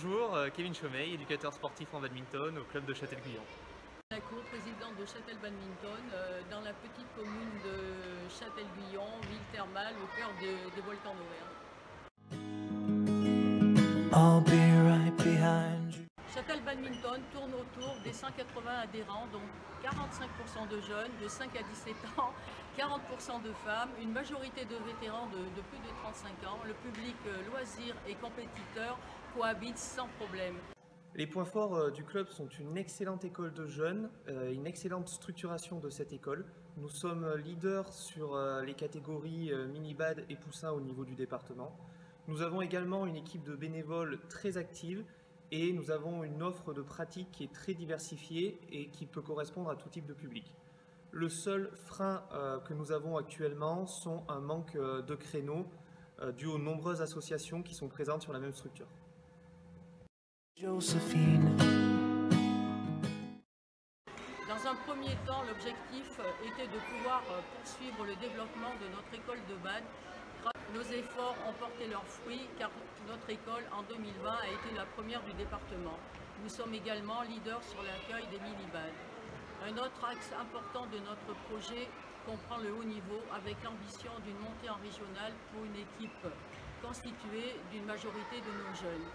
Bonjour, Kevin Chaumeil, éducateur sportif en badminton au club de Châtel-Guyon. La co-présidente de Châtel Badminton dans la petite commune de Châtel-Guyon, ville thermale au cœur des volcans d'Auvergne. Châtel Badminton tourne autour des 180 adhérents, dont 45% de jeunes de 5 à 17 ans, 40% de femmes, une majorité de vétérans de plus de 35 ans. Le public loisirs et compétiteurs cohabitent sans problème. Les points forts du club sont une excellente école de jeunes, une excellente structuration de cette école. Nous sommes leaders sur les catégories mini-bad et poussin au niveau du département. Nous avons également une équipe de bénévoles très active et nous avons une offre de pratique qui est très diversifiée et qui peut correspondre à tout type de public. Le seul frein que nous avons actuellement sont un manque de créneaux dû aux nombreuses associations qui sont présentes sur la même structure. Joséphine. Dans un premier temps, l'objectif était de pouvoir poursuivre le développement de notre école de bad. Nos efforts ont porté leurs fruits car notre école en 2020 a été la première du département. Nous sommes également leaders sur l'accueil des mini-bad. Un autre axe important de notre projet comprend le haut niveau avec l'ambition d'une montée en régionale pour une équipe constituée d'une majorité de nos jeunes.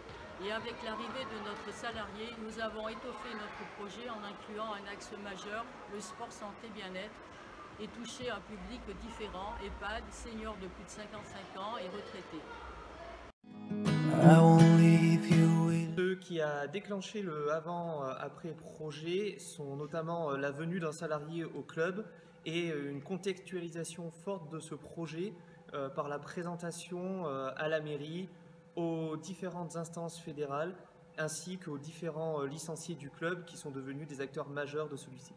Et avec l'arrivée de notre salarié, nous avons étoffé notre projet en incluant un axe majeur, le sport santé bien-être, et toucher un public différent, EHPAD, seniors de plus de 55 ans et retraités. Ce qui a déclenché le avant-après projet sont notamment la venue d'un salarié au club et une contextualisation forte de ce projet par la présentation à la mairie, aux différentes instances fédérales ainsi qu'aux différents licenciés du club qui sont devenus des acteurs majeurs de celui-ci.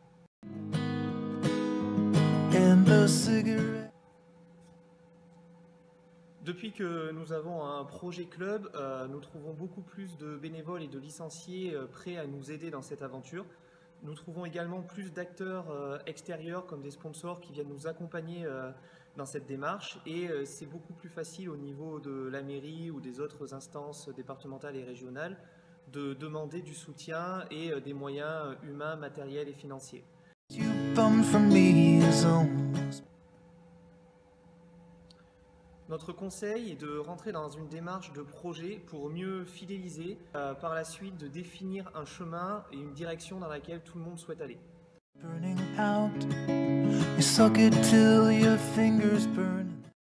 Depuis que nous avons un projet club, nous trouvons beaucoup plus de bénévoles et de licenciés prêts à nous aider dans cette aventure. Nous trouvons également plus d'acteurs extérieurs comme des sponsors qui viennent nous accompagner dans cette démarche et c'est beaucoup plus facile au niveau de la mairie ou des autres instances départementales et régionales de demander du soutien et des moyens humains, matériels et financiers. Notre conseil est de rentrer dans une démarche de projet pour mieux fidéliser, par la suite de définir un chemin et une direction dans laquelle tout le monde souhaite aller.